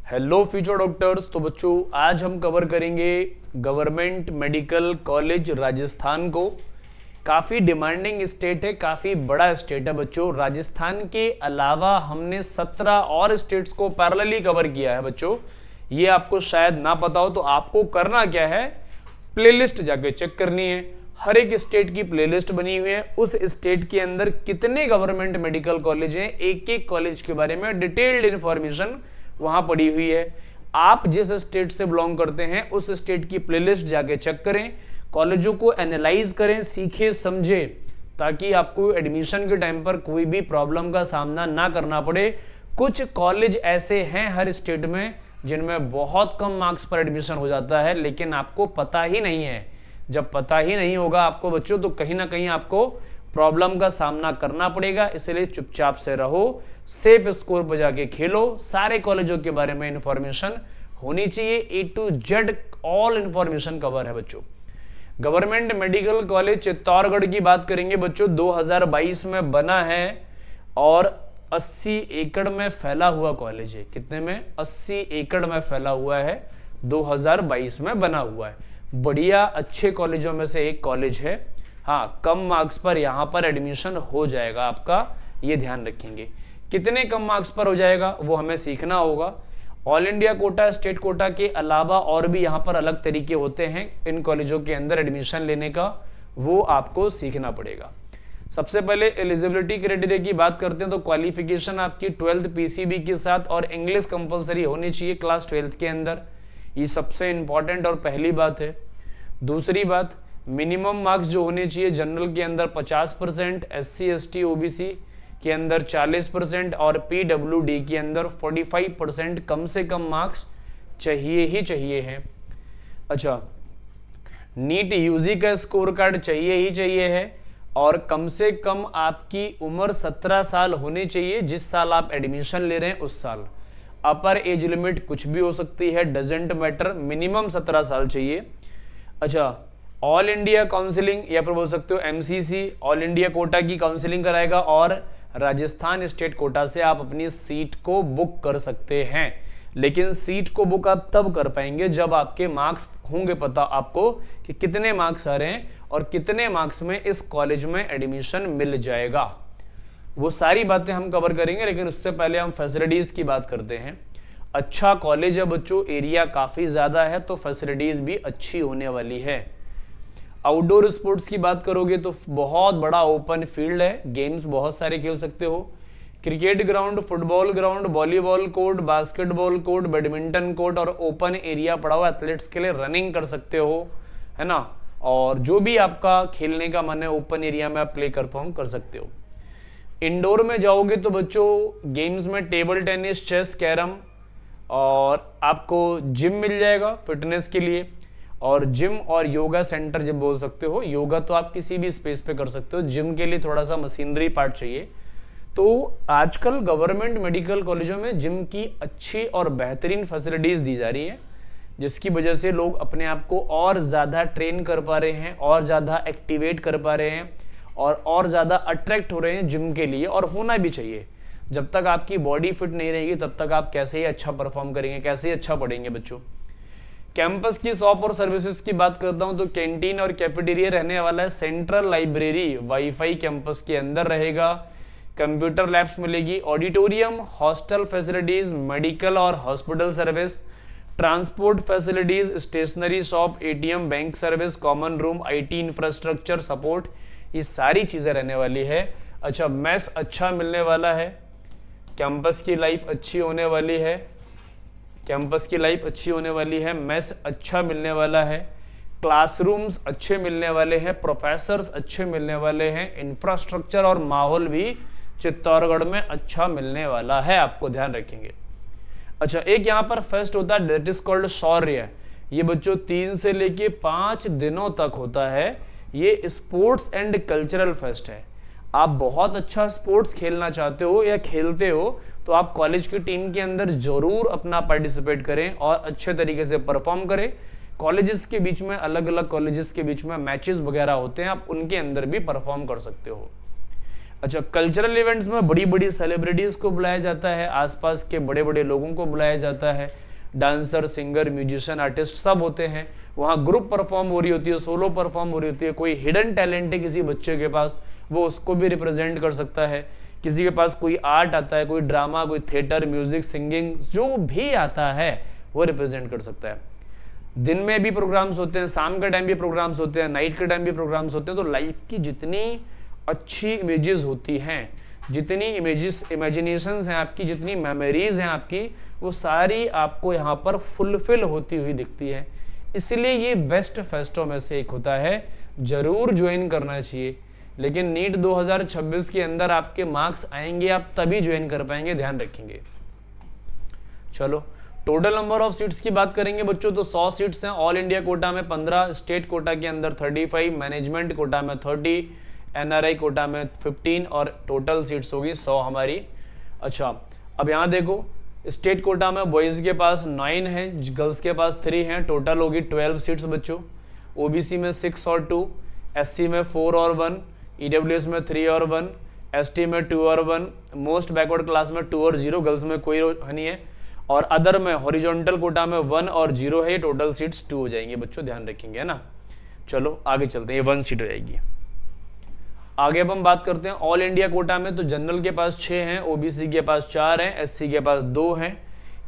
Hello future doctors. तो बच्चों आज हम कवर करेंगे गवर्नमेंट मेडिकल कॉलेज राजस्थान को। काफ़ी डिमांडिंग स्टेट है, काफ़ी बड़ा स्टेट है बच्चों। राजस्थान के अलावा हमने 17 और स्टेट्स को पैरेलली कवर किया है बच्चों। ये आपको शायद ना पता हो, तो आपको करना क्या है, प्लेलिस्ट जाके चेक करनी है। हर एक स्टेट की प्लेलिस्ट बनी हुई है, उस स्टेट के अंदर कितने गवर्नमेंट मेडिकल कॉलेज हैं, एक एक कॉलेज के बारे में डिटेल्ड इंफॉर्मेशन वहां पड़ी हुई है। आप जिस स्टेट से बिलोंग करते हैं उस स्टेट की प्लेलिस्ट जाके चेक करें, कॉलेजों को एनालाइज करें, सीखे समझे, ताकि आपको एडमिशन के टाइम पर कोई भी प्रॉब्लम का सामना ना करना पड़े। कुछ कॉलेज ऐसे हैं हर स्टेट में जिनमें बहुत कम मार्क्स पर एडमिशन हो जाता है, लेकिन आपको पता ही नहीं है। जब पता ही नहीं होगा आपको बच्चों, तो कहीं ना कहीं आपको प्रॉब्लम का सामना करना पड़ेगा। इसलिए चुपचाप से रहो, सेफ स्कोर पर जाके खेलो। सारे कॉलेजों के बारे में इंफॉर्मेशन होनी चाहिए, A to Z all information cover है बच्चों। गवर्नमेंट मेडिकल कॉलेज चित्तौड़गढ़ की बात करेंगे बच्चों। 2022 में बना है और 80 एकड़ में फैला हुआ कॉलेज है। कितने में? 80 एकड़ में फैला हुआ है, 2022 में बना हुआ है। बढ़िया अच्छे कॉलेजों में से एक कॉलेज है। हाँ, कम मार्क्स पर यहाँ पर एडमिशन हो जाएगा आपका, ये ध्यान रखेंगे। कितने कम मार्क्स पर हो जाएगा वो हमें सीखना होगा। All India quota, state quota के अलावा और भी यहाँ पर अलग तरीके होते हैं इन कॉलेजों के अंदर एडमिशन लेने का, वो आपको सीखना पड़ेगा। सबसे पहले एलिजिबिलिटी क्राइटेरिया की बात करते हैं तो क्वालिफिकेशन आपकी 12th पीसीबी के साथ और इंग्लिश कंपलसरी होनी चाहिए क्लास 12th के अंदर। ये सबसे इंपॉर्टेंट और पहली बात है। दूसरी बात, मिनिमम मार्क्स जो होने चाहिए जनरल के अंदर 50%, SC ST OBC के अंदर 40% और PWD के अंदर 45% कम से कम मार्क्स चाहिए ही चाहिए हैं। अच्छा, नीट यूजी का स्कोर कार्ड चाहिए ही चाहिए है और कम से कम आपकी उम्र 17 साल होनी चाहिए। जिस साल आप एडमिशन ले रहे हैं उस साल। अपर एज लिमिट कुछ भी हो सकती है, डजेंट मैटर, मिनिमम 17 साल चाहिए। अच्छा, ऑल इंडिया काउंसिलिंग या फिर बोल सकते हो MCC ऑल इंडिया कोटा की काउंसिलिंग कराएगा और राजस्थान स्टेट कोटा से आप अपनी सीट को बुक कर सकते हैं। लेकिन सीट को बुक आप तब कर पाएंगे जब आपके मार्क्स होंगे पता आपको कि कितने मार्क्स आ रहे हैं और कितने मार्क्स में इस कॉलेज में एडमिशन मिल जाएगा। वो सारी बातें हम कवर करेंगे, लेकिन उससे पहले हम फैसिलिटीज की बात करते हैं। अच्छा कॉलेज है बच्चों, एरिया काफी ज्यादा है तो फैसिलिटीज भी अच्छी होने वाली है। आउटडोर स्पोर्ट्स की बात करोगे तो बहुत बड़ा ओपन फील्ड है, गेम्स बहुत सारे खेल सकते हो। Cricket ground, football ground, volleyball court, basketball court, badminton court और ओपन एरिया पड़ा हुआ, एथलेट्स के लिए रनिंग कर सकते हो, है ना। और जो भी आपका खेलने का मन है ओपन एरिया में आप प्ले परफॉर्म कर सकते हो। इंडोर में जाओगे तो बच्चों गेम्स में टेबल टेनिस, चेस, कैरम और आपको जिम मिल जाएगा फिटनेस के लिए। और जिम और योगा सेंटर जब बोल सकते हो, योगा तो आप किसी भी स्पेस पे कर सकते हो, जिम के लिए थोड़ा सा मशीनरी पार्ट चाहिए। तो आजकल गवर्नमेंट मेडिकल कॉलेजों में जिम की अच्छी और बेहतरीन फैसिलिटीज दी जा रही है, जिसकी वजह से लोग अपने आप को और ज़्यादा ट्रेन कर पा रहे हैं, और ज़्यादा एक्टिवेट कर पा रहे हैं और ज़्यादा अट्रैक्ट हो रहे हैं जिम के लिए, और होना भी चाहिए। जब तक आपकी बॉडी फिट नहीं रहेगी तब तक आप कैसे ही अच्छा परफॉर्म करेंगे, कैसे ही अच्छा पढ़ेंगे बच्चों। कैंपस की शॉप और सर्विसेज की बात करता हूं तो कैंटीन और कैफेटेरिया रहने वाला है। सेंट्रल लाइब्रेरी वाईफाई कैंपस के अंदर रहेगा। कंप्यूटर लैब्स मिलेगी, ऑडिटोरियम, हॉस्टल फैसिलिटीज, मेडिकल और hospital service, transport facilities, stationery shop, ATM, bank service, common room, IT infrastructure support, ये सारी चीजें रहने वाली है। अच्छा, मैस अच्छा मिलने वाला है, कैंपस की लाइफ अच्छी होने वाली है, कैंपस की लाइफ अच्छी होने वाली है, मैस अच्छा मिलने वाला है, क्लासरूम्स अच्छे मिलने वाले हैं, प्रोफेसर्स अच्छे मिलने वाले हैं, इंफ्रास्ट्रक्चर और माहौल भी चित्तौड़गढ़ में अच्छा मिलने वाला है, आपको ध्यान रखेंगे। अच्छा, एक यहाँ पर फेस्ट होता है दैट इज कॉल्ड शौर्य। ये बच्चों 3 से लेके 5 दिनों तक होता है। ये स्पोर्ट्स एंड कल्चरल फेस्ट है। आप बहुत अच्छा स्पोर्ट्स खेलना चाहते हो या खेलते हो तो आप कॉलेज की टीम के अंदर जरूर अपना पार्टिसिपेट करें और अच्छे तरीके से परफॉर्म करें। कॉलेजेस के बीच में, अलग अलग कॉलेजेस के बीच में मैचेस वगैरह होते हैं, आप उनके अंदर भी परफॉर्म कर सकते हो। अच्छा, कल्चरल इवेंट्स में बड़ी बड़ी सेलिब्रिटीज को बुलाया जाता है, आसपास के बड़े बड़े लोगों को बुलाया जाता है, डांसर, सिंगर, म्यूजिशियन, आर्टिस्ट सब होते हैं। वहाँ ग्रुप परफॉर्म हो रही होती है, सोलो परफॉर्म हो रही होती है, कोई हिडन टैलेंट है किसी बच्चे के पास, वो उसको भी रिप्रेजेंट कर सकता है। किसी के पास कोई आर्ट आता है, कोई ड्रामा, कोई थिएटर, म्यूजिक, सिंगिंग, जो भी आता है वो रिप्रेजेंट कर सकता है। दिन में भी प्रोग्राम्स होते हैं, शाम के टाइम भी प्रोग्राम्स होते हैं, नाइट के टाइम भी प्रोग्राम्स होते हैं। तो लाइफ की जितनी अच्छी इमेजेस होती हैं, जितनी इमेजिनेशंस हैं आपकी, जितनी मेमोरीज हैं आपकी, वो सारी आपको यहाँ पर फुलफिल होती हुई दिखती है। इसलिए ये बेस्ट फेस्टों में से एक होता है, जरूर ज्वाइन करना चाहिए। लेकिन नीट 2026 के अंदर आपके मार्क्स आएंगे, आप तभी ज्वाइन कर पाएंगे, ध्यान रखेंगे। चलो, टोटल नंबर ऑफ सीट्स की बात करेंगे बच्चों तो 100 सीट्स हैं। ऑल इंडिया कोटा में 15, स्टेट कोटा के अंदर 35, मैनेजमेंट कोटा में 30, एनआरआई कोटा में 15 और टोटल सीट्स होगी 100 हमारी। अच्छा, अब यहाँ देखो, स्टेट कोटा में बॉयज़ के पास 9 हैं, गर्ल्स के पास 3 हैं, टोटल होगी 12 सीट्स बच्चों। ओबीसी में 6 और 2, एससी में 4 और 1, ईडब्ल्यूएस में 3 और 1, एसटी में 2 और 1, मोस्ट बैकवर्ड क्लास में 2 और 0, गर्ल्स में कोई नहीं है, और अदर में हॉरिजॉन्टल कोटा में 1 और 0 है। टोटल सीट्स 2 हो जाएंगे बच्चों, ध्यान रखेंगे, है ना। चलो आगे चलते हैं, ये 1 सीट हो जाएगी। आगे अब हम बात करते हैं ऑल इंडिया कोटा में। तो जनरल के पास 6 हैं, ओबीसी के पास 4 हैं, एससी के पास 2 हैं,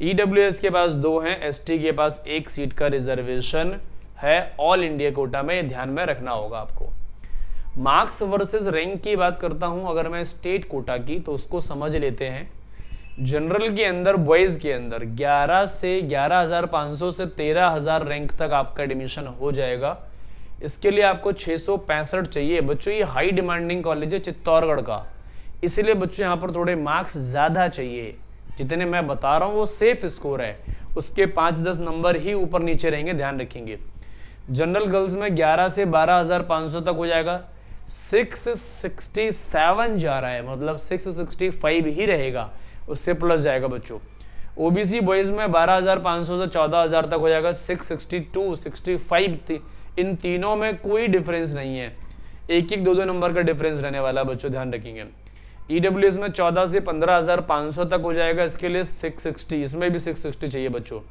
ईडब्ल्यूएस के पास 2 हैं, एसटी के पास 1 सीट का रिजर्वेशन है ऑल इंडिया कोटा में, ये ध्यान में रखना होगा आपको। मार्क्स वर्सेस रैंक की बात करता हूं अगर मैं स्टेट कोटा की, तो उसको समझ लेते हैं। जनरल के अंदर बॉयज के अंदर 11,500 से 13,000 रैंक तक आपका एडमिशन हो जाएगा। इसके लिए आपको 665 चाहिए बच्चों। ये हाई डिमांडिंग कॉलेज है चित्तौड़गढ़ का, इसलिए बच्चों यहाँ पर थोड़े मार्क्स ज़्यादा चाहिए। जितने मैं बता रहा हूँ वो सेफ स्कोर है, उसके 5-10 नंबर ही ऊपर नीचे रहेंगे, ध्यान रखेंगे। जनरल गर्ल्स में 11 से 12,500 तक हो जाएगा। 667 जा रहा है, मतलब 665 ही रहेगा, उससे प्लस जाएगा बच्चों। ओबीसी बॉयज में 12,500 से 14,000 तक हो जाएगा। 662, 65, इन तीनों में कोई डिफरेंस नहीं है, 1-1, 2-2 नंबर का डिफरेंस रहने वाला है बच्चों, ध्यान रखेंगे। ईडब्ल्यूएस में 14 से 15,500 तक हो जाएगा, इसके लिए 660, इसमें भी 660 चाहिए बच्चों।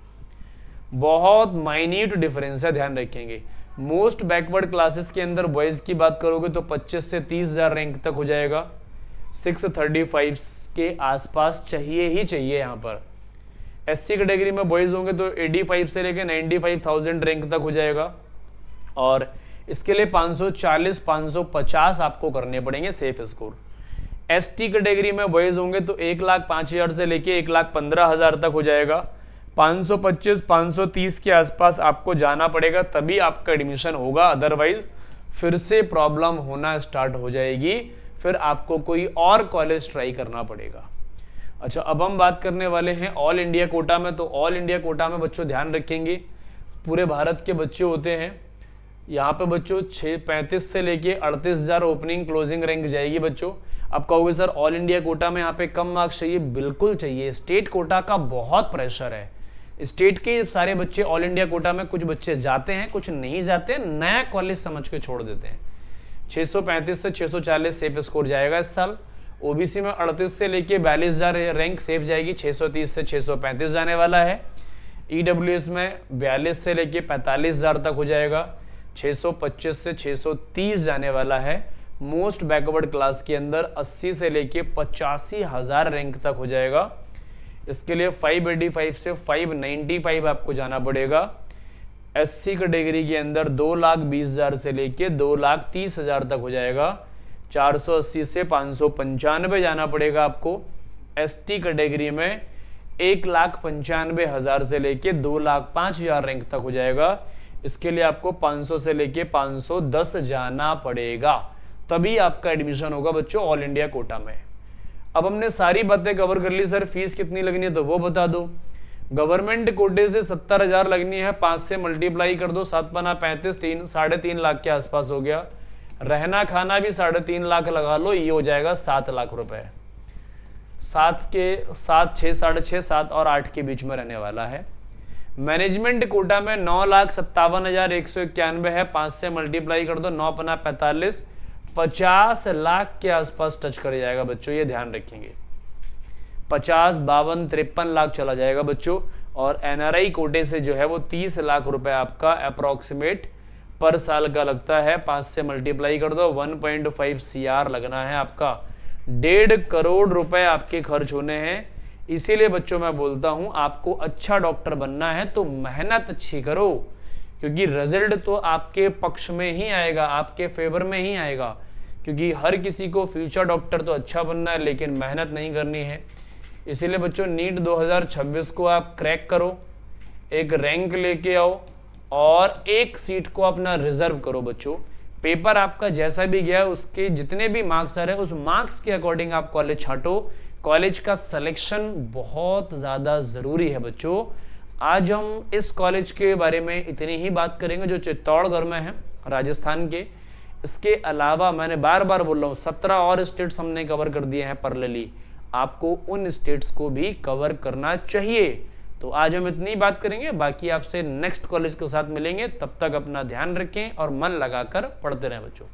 बहुत माइन्यूट डिफरेंस है, ध्यान रखेंगे। मोस्ट बैकवर्ड क्लासेस के अंदर बॉयज की बात करोगे तो 25 से 30,000 रैंक तक हो जाएगा। 635 के आसपास चाहिए ही चाहिए यहाँ पर। एससी कैटेगरी में बॉयज होंगे तो 85 से लेकर 95,000 रैंक तक हो जाएगा, और इसके लिए 540, 550 आपको करने पड़ेंगे सेफ स्कोर। एसटी कैटेगरी में बॉयज होंगे तो 1,05,000 से लेके 1,15,000 तक हो जाएगा। 525, 530 के आसपास आपको जाना पड़ेगा, तभी आपका एडमिशन होगा, अदरवाइज फिर से प्रॉब्लम होना स्टार्ट हो जाएगी, फिर आपको कोई और कॉलेज ट्राई करना पड़ेगा। अच्छा, अब हम बात करने वाले हैं ऑल इंडिया कोटा में। तो ऑल इंडिया कोटा में बच्चों ध्यान रखेंगे, पूरे भारत के बच्चे होते हैं यहाँ पे बच्चों। 35 से लेके 38,000 ओपनिंग क्लोजिंग रैंक जाएगी बच्चों। आप कहोगे सर ऑल इंडिया कोटा में यहाँ पे कम मार्क्स चाहिए, बिल्कुल चाहिए। स्टेट कोटा का बहुत प्रेशर है, स्टेट के सारे बच्चे ऑल इंडिया कोटा में, कुछ बच्चे जाते हैं, कुछ नहीं जाते, नया कॉलेज समझ के छोड़ देते हैं। 635 से 640 सेफ स्कोर जाएगा इस साल। ओबीसी में 38 से लेके 42,000 रैंक सेफ जाएगी, 630 से 635 जाने वाला है। ईडब्ल्यूएस में 42 से लेके 45,000 तक हो जाएगा, 625 से 630 जाने वाला है। मोस्ट बैकवर्ड क्लास के अंदर 80 से लेके 85,000 रैंक तक हो जाएगा, इसके लिए 585 से 595 आपको जाना पड़ेगा। एससी कैटेगरी के अंदर 2,20,000 से लेके 2,30,000 तक हो जाएगा, 480 से 595 जाना पड़ेगा आपको। एसटी कैटेगरी में 1,95,000 से लेके 2,05,000 रैंक तक हो जाएगा, इसके लिए आपको 500 से लेके 510 जाना पड़ेगा, तभी आपका एडमिशन होगा बच्चों ऑल इंडिया कोटा में। अब हमने सारी बातें कवर कर ली। सर फीस कितनी लगनी है तो वो बता दो। गवर्नमेंट कोटे से 70,000 लगनी है, 5 से मल्टीप्लाई कर दो, 7 पना 35, 3.5 लाख के आसपास हो गया। रहना खाना भी 3.5 लाख लगा लो, ये हो जाएगा 7 लाख रुपए। 7 के 7, 6, 6.5, 7 और 8 के बीच में रहने वाला है। मैनेजमेंट कोटा में 9,57,191 है, 5 से मल्टीप्लाई कर दो, 9 पना 45, 50 लाख के आसपास टच कर जाएगा बच्चों, ये ध्यान रखेंगे। 50, 52, 53 लाख चला जाएगा बच्चों। और एनआरआई कोटे से जो है वो 30 लाख रुपए आपका अप्रोक्सीमेट पर साल का लगता है। 5 से मल्टीप्लाई कर दो, 1.5 CR लगना है आपका। 1.5 करोड़ रुपए आपके खर्च होने हैं। इसीलिए बच्चों मैं बोलता हूं, आपको अच्छा डॉक्टर बनना है तो मेहनत अच्छी करो, क्योंकि रिजल्ट तो आपके पक्ष में ही आएगा, आपके फेवर में ही आएगा। क्योंकि हर किसी को फ्यूचर डॉक्टर तो अच्छा बनना है, लेकिन मेहनत नहीं करनी है। इसीलिए बच्चों नीट 2026 को आप क्रैक करो, एक रैंक लेके आओ और एक सीट को अपना रिजर्व करो बच्चों। पेपर आपका जैसा भी गया उसके जितने भी मार्क्स आ रहे हैं उस मार्क्स के अकॉर्डिंग आप कॉलेज छांटो। कॉलेज का सिलेक्शन बहुत ज़्यादा ज़रूरी है बच्चों। आज हम इस कॉलेज के बारे में इतनी ही बात करेंगे जो चित्तौड़गढ़ में है, राजस्थान के। इसके अलावा मैंने बार बार बोल रहा हूँ 17 और स्टेट्स हमने कवर कर दिए हैं पैरेलली, आपको उन स्टेट्स को भी कवर करना चाहिए। तो आज हम इतनी बात करेंगे, बाकी आपसे नेक्स्ट कॉलेज के साथ मिलेंगे। तब तक अपना ध्यान रखें और मन लगाकर पढ़ते रहें बच्चों।